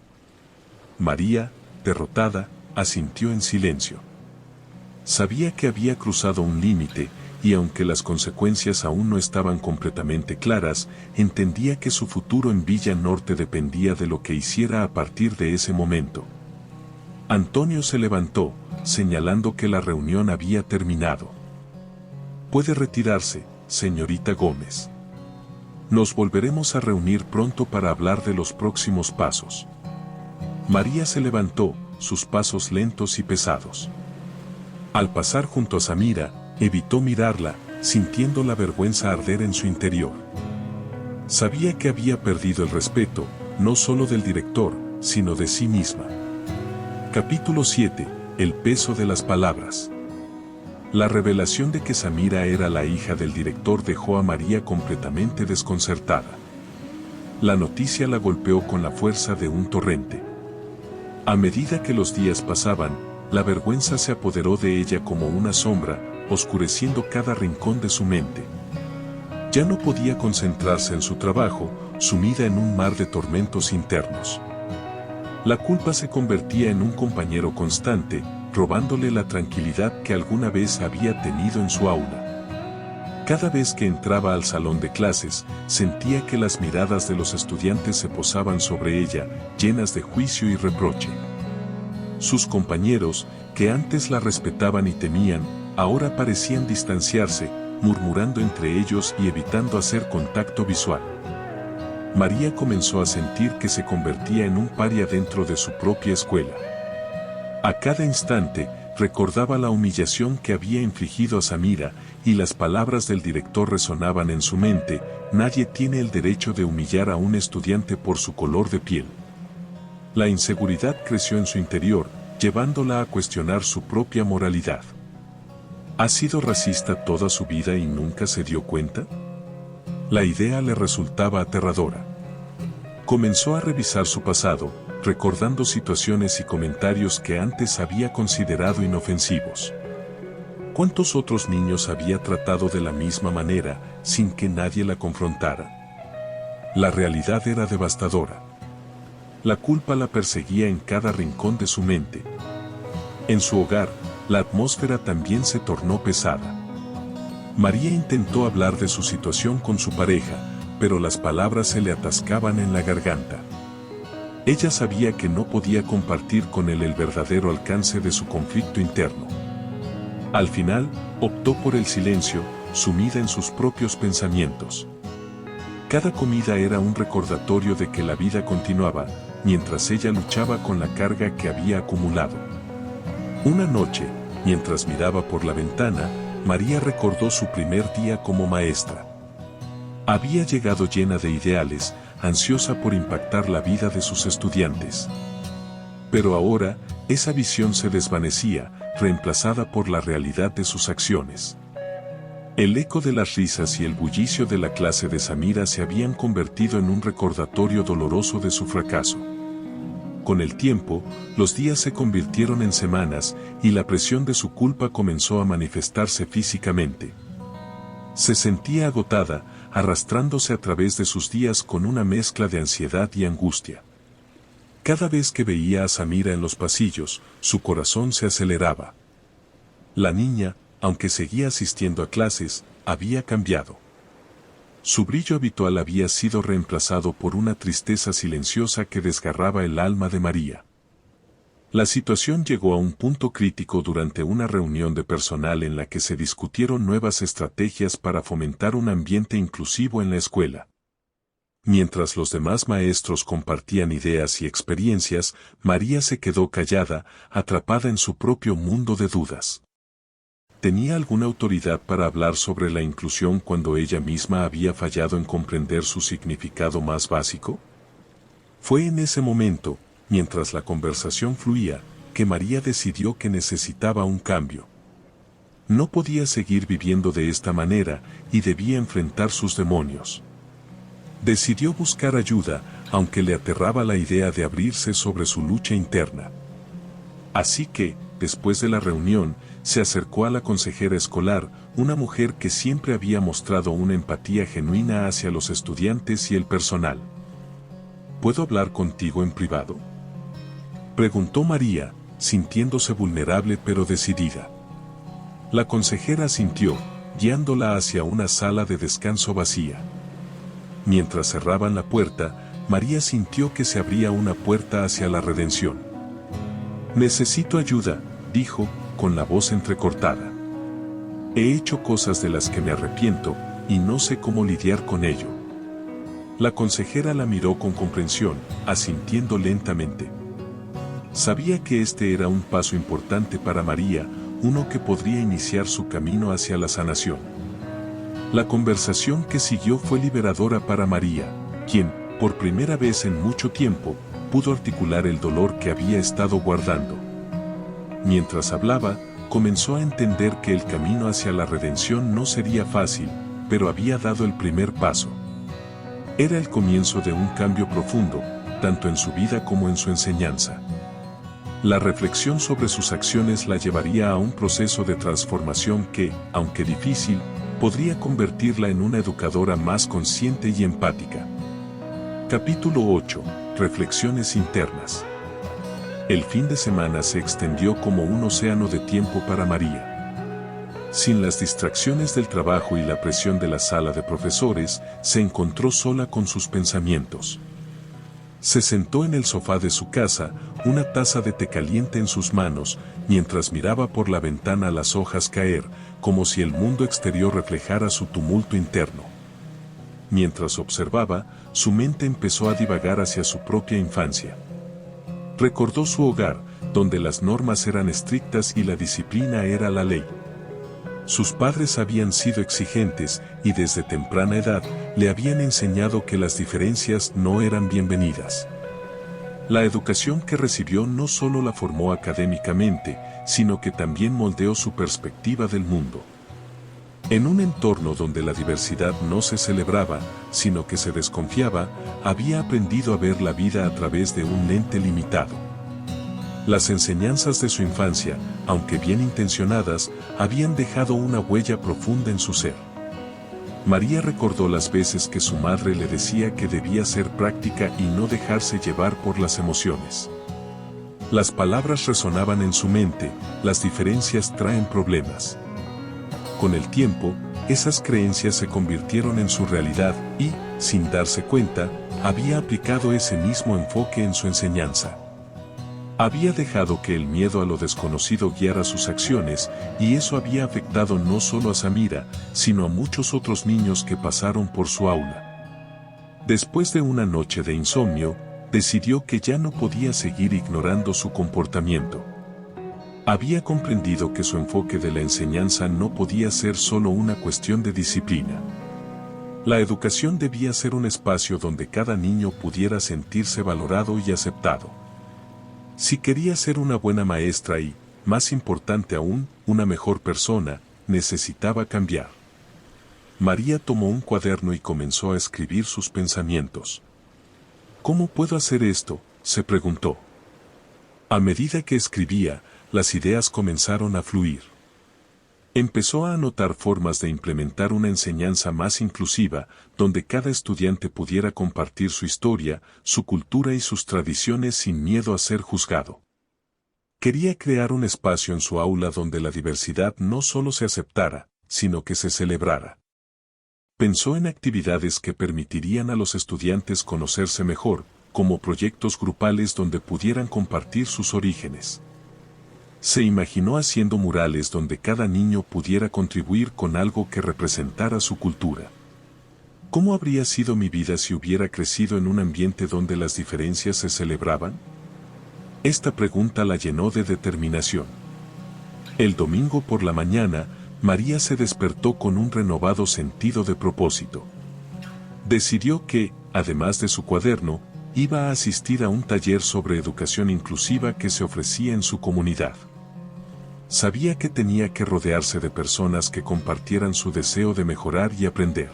María, derrotada, asintió en silencio. Sabía que había cruzado un límite, y aunque las consecuencias aún no estaban completamente claras, entendía que su futuro en Villa Norte dependía de lo que hiciera a partir de ese momento. Antonio se levantó, señalando que la reunión había terminado. Puede retirarse, señorita Gómez. Nos volveremos a reunir pronto para hablar de los próximos pasos. María se levantó, sus pasos lentos y pesados. Al pasar junto a Samira, evitó mirarla, sintiendo la vergüenza arder en su interior. Sabía que había perdido el respeto, no solo del director, sino de sí misma. Capítulo 7. El peso de las palabras. La revelación de que Samira era la hija del director dejó a María completamente desconcertada. La noticia la golpeó con la fuerza de un torrente. A medida que los días pasaban, la vergüenza se apoderó de ella como una sombra, oscureciendo cada rincón de su mente. Ya no podía concentrarse en su trabajo, sumida en un mar de tormentos internos. La culpa se convertía en un compañero constante, robándole la tranquilidad que alguna vez había tenido en su aula. Cada vez que entraba al salón de clases, sentía que las miradas de los estudiantes se posaban sobre ella, llenas de juicio y reproche. Sus compañeros, que antes la respetaban y temían, ahora parecían distanciarse, murmurando entre ellos y evitando hacer contacto visual. María comenzó a sentir que se convertía en un paria dentro de su propia escuela. A cada instante, recordaba la humillación que había infligido a Samira, y las palabras del director resonaban en su mente: nadie tiene el derecho de humillar a un estudiante por su color de piel. La inseguridad creció en su interior, llevándola a cuestionar su propia moralidad. ¿Ha sido racista toda su vida y nunca se dio cuenta? La idea le resultaba aterradora. Comenzó a revisar su pasado, recordando situaciones y comentarios que antes había considerado inofensivos. ¿Cuántos otros niños había tratado de la misma manera, sin que nadie la confrontara? La realidad era devastadora. La culpa la perseguía en cada rincón de su mente. En su hogar, la atmósfera también se tornó pesada. María intentó hablar de su situación con su pareja, pero las palabras se le atascaban en la garganta. Ella sabía que no podía compartir con él el verdadero alcance de su conflicto interno. Al final, optó por el silencio, sumida en sus propios pensamientos. Cada comida era un recordatorio de que la vida continuaba, mientras ella luchaba con la carga que había acumulado. Una noche, mientras miraba por la ventana, María recordó su primer día como maestra. Había llegado llena de ideales, ansiosa por impactar la vida de sus estudiantes. Pero ahora, esa visión se desvanecía, reemplazada por la realidad de sus acciones. El eco de las risas y el bullicio de la clase de Samira se habían convertido en un recordatorio doloroso de su fracaso. Con el tiempo, los días se convirtieron en semanas y la presión de su culpa comenzó a manifestarse físicamente. Se sentía agotada, arrastrándose a través de sus días con una mezcla de ansiedad y angustia. Cada vez que veía a Samira en los pasillos, su corazón se aceleraba. La niña, aunque seguía asistiendo a clases, había cambiado. Su brillo habitual había sido reemplazado por una tristeza silenciosa que desgarraba el alma de María. La situación llegó a un punto crítico durante una reunión de personal en la que se discutieron nuevas estrategias para fomentar un ambiente inclusivo en la escuela. Mientras los demás maestros compartían ideas y experiencias, María se quedó callada, atrapada en su propio mundo de dudas. ¿Tenía alguna autoridad para hablar sobre la inclusión cuando ella misma había fallado en comprender su significado más básico? Fue en ese momento, mientras la conversación fluía, que María decidió que necesitaba un cambio. No podía seguir viviendo de esta manera y debía enfrentar sus demonios. Decidió buscar ayuda, aunque le aterraba la idea de abrirse sobre su lucha interna. Así que, después de la reunión, se acercó a la consejera escolar, una mujer que siempre había mostrado una empatía genuina hacia los estudiantes y el personal. ¿Puedo hablar contigo en privado?, preguntó María, sintiéndose vulnerable pero decidida. La consejera asintió, guiándola hacia una sala de descanso vacía. Mientras cerraban la puerta, María sintió que se abría una puerta hacia la redención. Necesito ayuda, dijo, con la voz entrecortada. He hecho cosas de las que me arrepiento, y no sé cómo lidiar con ello. La consejera la miró con comprensión, asintiendo lentamente. Sabía que este era un paso importante para María, uno que podría iniciar su camino hacia la sanación. La conversación que siguió fue liberadora para María, quien, por primera vez en mucho tiempo, pudo articular el dolor que había estado guardando. Mientras hablaba, comenzó a entender que el camino hacia la redención no sería fácil, pero había dado el primer paso. Era el comienzo de un cambio profundo, tanto en su vida como en su enseñanza. La reflexión sobre sus acciones la llevaría a un proceso de transformación que, aunque difícil, podría convertirla en una educadora más consciente y empática. Capítulo 8. Reflexiones internas. El fin de semana se extendió como un océano de tiempo para María. Sin las distracciones del trabajo y la presión de la sala de profesores, se encontró sola con sus pensamientos. Se sentó en el sofá de su casa, una taza de té caliente en sus manos, mientras miraba por la ventana las hojas caer, como si el mundo exterior reflejara su tumulto interno. Mientras observaba, su mente empezó a divagar hacia su propia infancia. Recordó su hogar, donde las normas eran estrictas y la disciplina era la ley. Sus padres habían sido exigentes y desde temprana edad le habían enseñado que las diferencias no eran bienvenidas. La educación que recibió no solo la formó académicamente, sino que también moldeó su perspectiva del mundo. En un entorno donde la diversidad no se celebraba, sino que se desconfiaba, había aprendido a ver la vida a través de un lente limitado. Las enseñanzas de su infancia, aunque bien intencionadas, habían dejado una huella profunda en su ser. María recordó las veces que su madre le decía que debía ser práctica y no dejarse llevar por las emociones. Las palabras resonaban en su mente: las diferencias traen problemas. Con el tiempo, esas creencias se convirtieron en su realidad y, sin darse cuenta, había aplicado ese mismo enfoque en su enseñanza. Había dejado que el miedo a lo desconocido guiara sus acciones, y eso había afectado no solo a Samira, sino a muchos otros niños que pasaron por su aula. Después de una noche de insomnio, decidió que ya no podía seguir ignorando su comportamiento. Había comprendido que su enfoque de la enseñanza no podía ser solo una cuestión de disciplina. La educación debía ser un espacio donde cada niño pudiera sentirse valorado y aceptado. Si quería ser una buena maestra y, más importante aún, una mejor persona, necesitaba cambiar. María tomó un cuaderno y comenzó a escribir sus pensamientos. ¿Cómo puedo hacer esto?, se preguntó. A medida que escribía, las ideas comenzaron a fluir. Empezó a anotar formas de implementar una enseñanza más inclusiva, donde cada estudiante pudiera compartir su historia, su cultura y sus tradiciones sin miedo a ser juzgado. Quería crear un espacio en su aula donde la diversidad no solo se aceptara, sino que se celebrara. Pensó en actividades que permitirían a los estudiantes conocerse mejor, como proyectos grupales donde pudieran compartir sus orígenes. Se imaginó haciendo murales donde cada niño pudiera contribuir con algo que representara su cultura. ¿Cómo habría sido mi vida si hubiera crecido en un ambiente donde las diferencias se celebraban? Esta pregunta la llenó de determinación. El domingo por la mañana, María se despertó con un renovado sentido de propósito. Decidió que, además de su cuaderno, iba a asistir a un taller sobre educación inclusiva que se ofrecía en su comunidad. Sabía que tenía que rodearse de personas que compartieran su deseo de mejorar y aprender.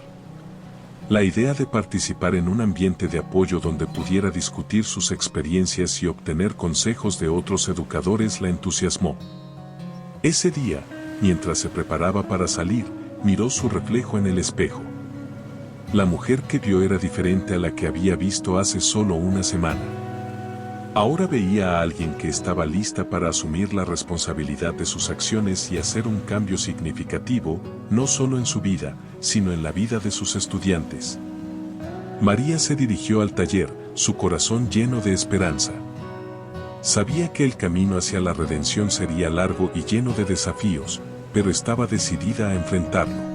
La idea de participar en un ambiente de apoyo donde pudiera discutir sus experiencias y obtener consejos de otros educadores la entusiasmó. Ese día, mientras se preparaba para salir, miró su reflejo en el espejo. La mujer que vio era diferente a la que había visto hace solo una semana. Ahora veía a alguien que estaba lista para asumir la responsabilidad de sus acciones y hacer un cambio significativo, no solo en su vida, sino en la vida de sus estudiantes. María se dirigió al taller, su corazón lleno de esperanza. Sabía que el camino hacia la redención sería largo y lleno de desafíos, pero estaba decidida a enfrentarlo.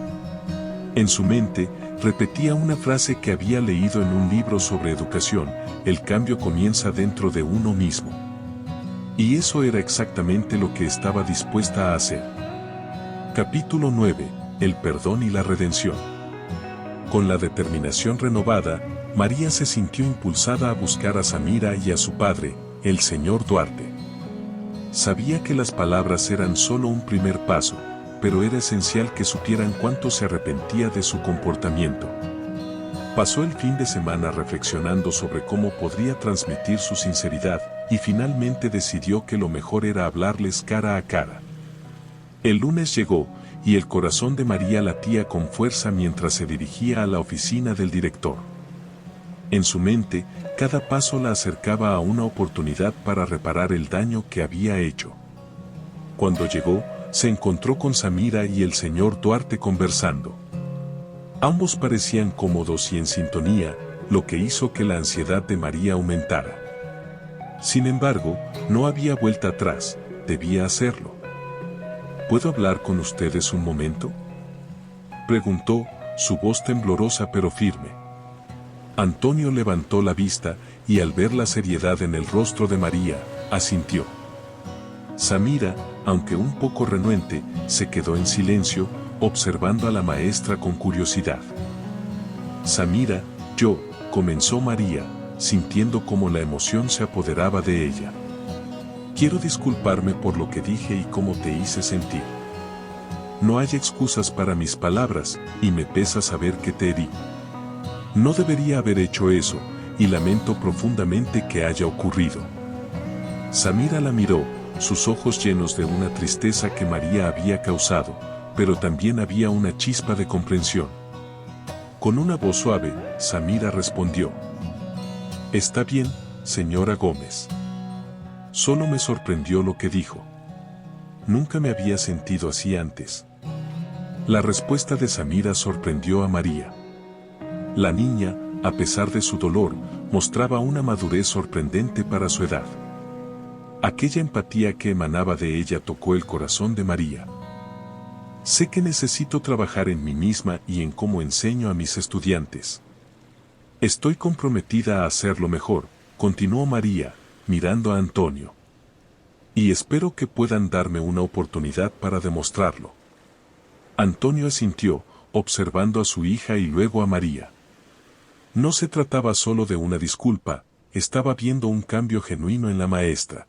En su mente, repetía una frase que había leído en un libro sobre educación: el cambio comienza dentro de uno mismo. Y eso era exactamente lo que estaba dispuesta a hacer. Capítulo 9. El perdón y la redención. Con la determinación renovada, María se sintió impulsada a buscar a Samira y a su padre, el señor Duarte. Sabía que las palabras eran solo un primer paso, pero era esencial que supieran cuánto se arrepentía de su comportamiento. Pasó el fin de semana reflexionando sobre cómo podría transmitir su sinceridad, y finalmente decidió que lo mejor era hablarles cara a cara. El lunes llegó, y el corazón de María latía con fuerza mientras se dirigía a la oficina del director. En su mente, cada paso la acercaba a una oportunidad para reparar el daño que había hecho. Cuando llegó, se encontró con Samira y el señor Duarte conversando. Ambos parecían cómodos y en sintonía, lo que hizo que la ansiedad de María aumentara. Sin embargo, no había vuelta atrás, debía hacerlo. ¿Puedo hablar con ustedes un momento?, preguntó, su voz temblorosa pero firme. Antonio levantó la vista, y al ver la seriedad en el rostro de María, asintió. Samira, aunque un poco renuente, se quedó en silencio, observando a la maestra con curiosidad. Samira, comenzó María, sintiendo cómo la emoción se apoderaba de ella. Quiero disculparme por lo que dije y cómo te hice sentir. no hay excusas para mis palabras, y me pesa saber que te herí. No debería haber hecho eso, y lamento profundamente que haya ocurrido. Samira la miró, sus ojos llenos de una tristeza que María había causado, pero también había una chispa de comprensión. Con una voz suave, Samira respondió: «Está bien, señora Gómez». Solo me sorprendió lo que dijo. Nunca me había sentido así antes. La respuesta de Samira sorprendió a María. La niña, a pesar de su dolor, mostraba una madurez sorprendente para su edad. Aquella empatía que emanaba de ella tocó el corazón de María. Sé que necesito trabajar en mí misma y en cómo enseño a mis estudiantes. Estoy comprometida a hacerlo mejor, continuó María, mirando a Antonio. Y espero que puedan darme una oportunidad para demostrarlo. Antonio asintió, observando a su hija y luego a María. No se trataba solo de una disculpa, estaba viendo un cambio genuino en la maestra.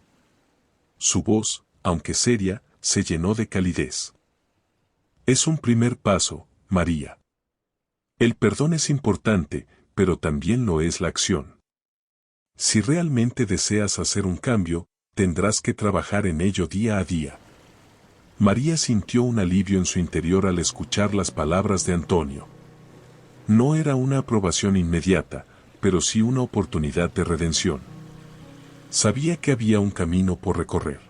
Su voz, aunque seria, se llenó de calidez. Es un primer paso, María. El perdón es importante, pero también lo es la acción. Si realmente deseas hacer un cambio, tendrás que trabajar en ello día a día. María sintió un alivio en su interior al escuchar las palabras de Antonio. No era una aprobación inmediata, pero sí una oportunidad de redención. Sabía que había un camino por recorrer.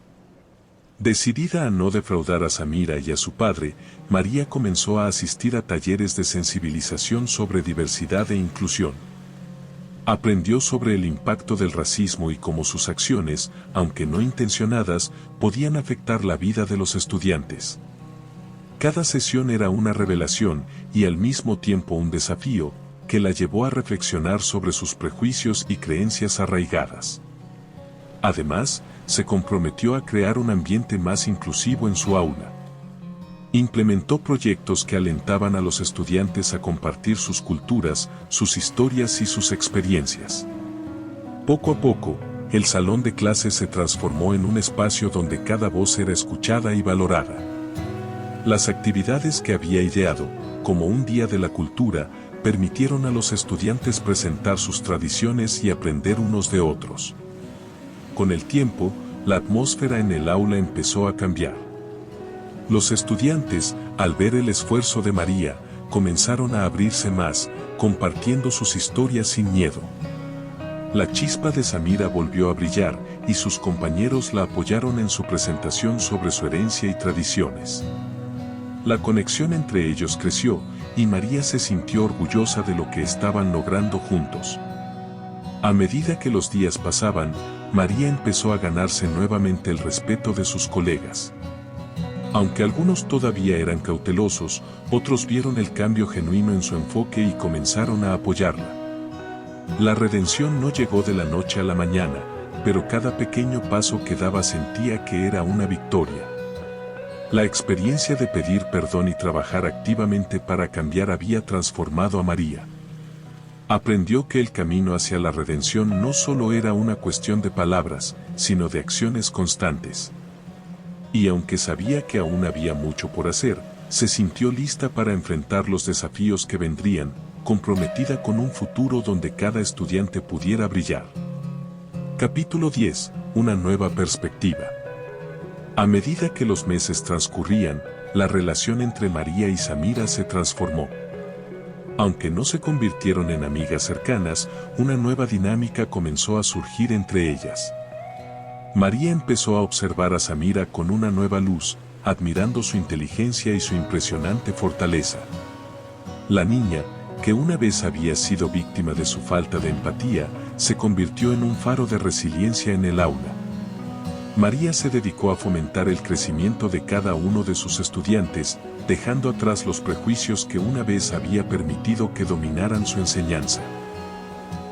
Decidida a no defraudar a Samira y a su padre, María comenzó a asistir a talleres de sensibilización sobre diversidad e inclusión. Aprendió sobre el impacto del racismo y cómo sus acciones, aunque no intencionadas, podían afectar la vida de los estudiantes. Cada sesión era una revelación y al mismo tiempo un desafío, que la llevó a reflexionar sobre sus prejuicios y creencias arraigadas. Además, se comprometió a crear un ambiente más inclusivo en su aula. Implementó proyectos que alentaban a los estudiantes a compartir sus culturas, sus historias y sus experiencias. Poco a poco, el salón de clases se transformó en un espacio donde cada voz era escuchada y valorada. Las actividades que había ideado, como un día de la cultura, permitieron a los estudiantes presentar sus tradiciones y aprender unos de otros. Con el tiempo, la atmósfera en el aula empezó a cambiar. Los estudiantes, al ver el esfuerzo de María, comenzaron a abrirse más, compartiendo sus historias sin miedo. La chispa de Samira volvió a brillar, y sus compañeros la apoyaron en su presentación sobre su herencia y tradiciones. La conexión entre ellos creció, y María se sintió orgullosa de lo que estaban logrando juntos. A medida que los días pasaban, María empezó a ganarse nuevamente el respeto de sus colegas. Aunque algunos todavía eran cautelosos, otros vieron el cambio genuino en su enfoque y comenzaron a apoyarla. La redención no llegó de la noche a la mañana, pero cada pequeño paso que daba sentía que era una victoria. La experiencia de pedir perdón y trabajar activamente para cambiar había transformado a María. Aprendió que el camino hacia la redención no solo era una cuestión de palabras, sino de acciones constantes. Y aunque sabía que aún había mucho por hacer, se sintió lista para enfrentar los desafíos que vendrían, comprometida con un futuro donde cada estudiante pudiera brillar. Capítulo 10. Una nueva perspectiva. A medida que los meses transcurrían, la relación entre María y Samira se transformó. Aunque no se convirtieron en amigas cercanas, una nueva dinámica comenzó a surgir entre ellas. María empezó a observar a Samira con una nueva luz, admirando su inteligencia y su impresionante fortaleza. La niña, que una vez había sido víctima de su falta de empatía, se convirtió en un faro de resiliencia en el aula. María se dedicó a fomentar el crecimiento de cada uno de sus estudiantes, dejando atrás los prejuicios que una vez había permitido que dominaran su enseñanza.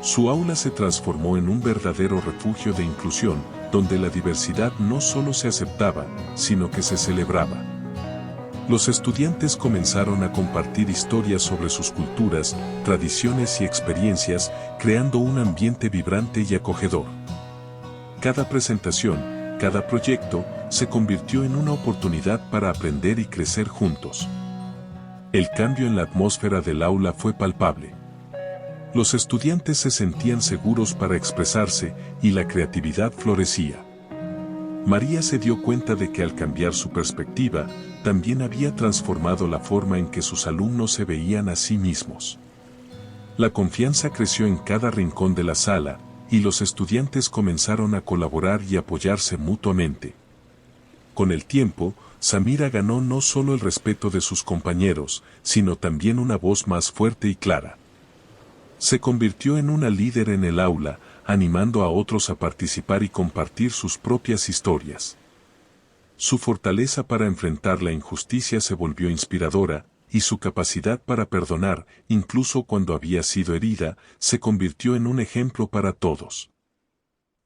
Su aula se transformó en un verdadero refugio de inclusión, donde la diversidad no solo se aceptaba, sino que se celebraba. Los estudiantes comenzaron a compartir historias sobre sus culturas, tradiciones y experiencias, creando un ambiente vibrante y acogedor. Cada presentación, cada proyecto, se convirtió en una oportunidad para aprender y crecer juntos. El cambio en la atmósfera del aula fue palpable. Los estudiantes se sentían seguros para expresarse y la creatividad florecía. María se dio cuenta de que al cambiar su perspectiva, también había transformado la forma en que sus alumnos se veían a sí mismos. La confianza creció en cada rincón de la sala, y los estudiantes comenzaron a colaborar y apoyarse mutuamente. Con el tiempo, Samira ganó no solo el respeto de sus compañeros, sino también una voz más fuerte y clara. Se convirtió en una líder en el aula, animando a otros a participar y compartir sus propias historias. Su fortaleza para enfrentar la injusticia se volvió inspiradora, y su capacidad para perdonar, incluso cuando había sido herida, se convirtió en un ejemplo para todos.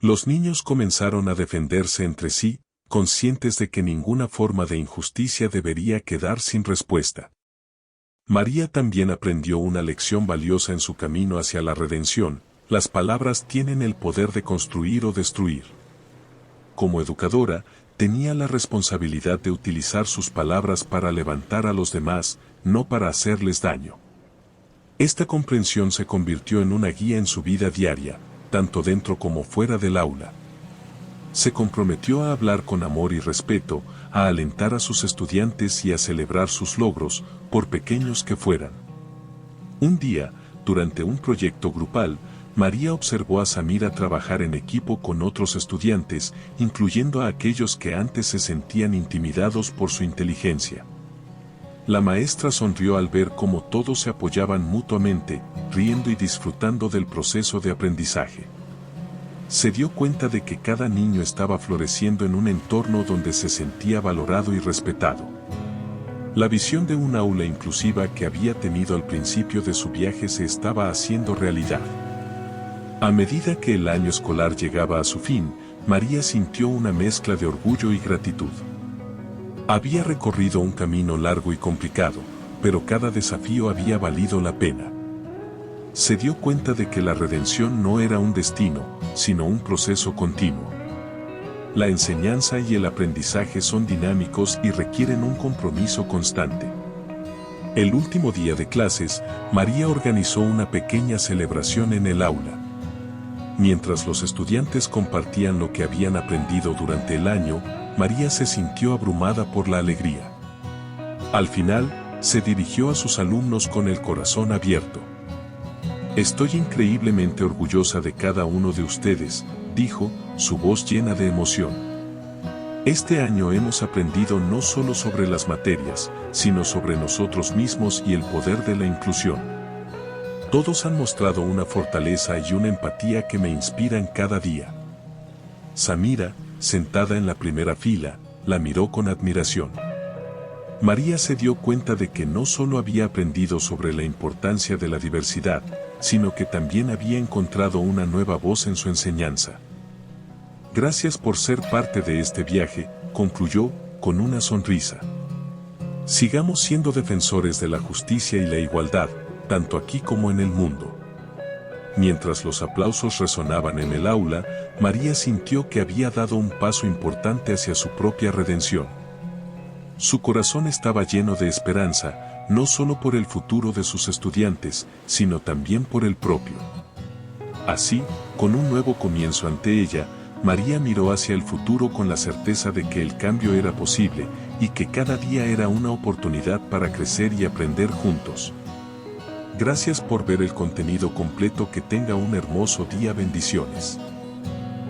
Los niños comenzaron a defenderse entre sí, conscientes de que ninguna forma de injusticia debería quedar sin respuesta. María también aprendió una lección valiosa en su camino hacia la redención: las palabras tienen el poder de construir o destruir. Como educadora, tenía la responsabilidad de utilizar sus palabras para levantar a los demás, no para hacerles daño. Esta comprensión se convirtió en una guía en su vida diaria, tanto dentro como fuera del aula. Se comprometió a hablar con amor y respeto, a alentar a sus estudiantes y a celebrar sus logros, por pequeños que fueran. Un día, durante un proyecto grupal, María observó a Samira trabajar en equipo con otros estudiantes, incluyendo a aquellos que antes se sentían intimidados por su inteligencia. La maestra sonrió al ver cómo todos se apoyaban mutuamente, riendo y disfrutando del proceso de aprendizaje. Se dio cuenta de que cada niño estaba floreciendo en un entorno donde se sentía valorado y respetado. La visión de un aula inclusiva que había tenido al principio de su viaje se estaba haciendo realidad. A medida que el año escolar llegaba a su fin, María sintió una mezcla de orgullo y gratitud. Había recorrido un camino largo y complicado, pero cada desafío había valido la pena. Se dio cuenta de que la redención no era un destino, sino un proceso continuo. La enseñanza y el aprendizaje son dinámicos y requieren un compromiso constante. El último día de clases, María organizó una pequeña celebración en el aula. Mientras los estudiantes compartían lo que habían aprendido durante el año, María se sintió abrumada por la alegría. Al final, se dirigió a sus alumnos con el corazón abierto. «Estoy increíblemente orgullosa de cada uno de ustedes», dijo, su voz llena de emoción. «Este año hemos aprendido no solo sobre las materias, sino sobre nosotros mismos y el poder de la inclusión. Todos han mostrado una fortaleza y una empatía que me inspiran cada día». Samira, sentada en la primera fila, la miró con admiración. María se dio cuenta de que no solo había aprendido sobre la importancia de la diversidad, sino que también había encontrado una nueva voz en su enseñanza. «Gracias por ser parte de este viaje», concluyó, con una sonrisa. «Sigamos siendo defensores de la justicia y la igualdad, tanto aquí como en el mundo». Mientras los aplausos resonaban en el aula, María sintió que había dado un paso importante hacia su propia redención. Su corazón estaba lleno de esperanza, no solo por el futuro de sus estudiantes, sino también por el propio. Así, con un nuevo comienzo ante ella, María miró hacia el futuro con la certeza de que el cambio era posible, y que cada día era una oportunidad para crecer y aprender juntos. Gracias por ver el contenido completo. Que tenga un hermoso día. Bendiciones.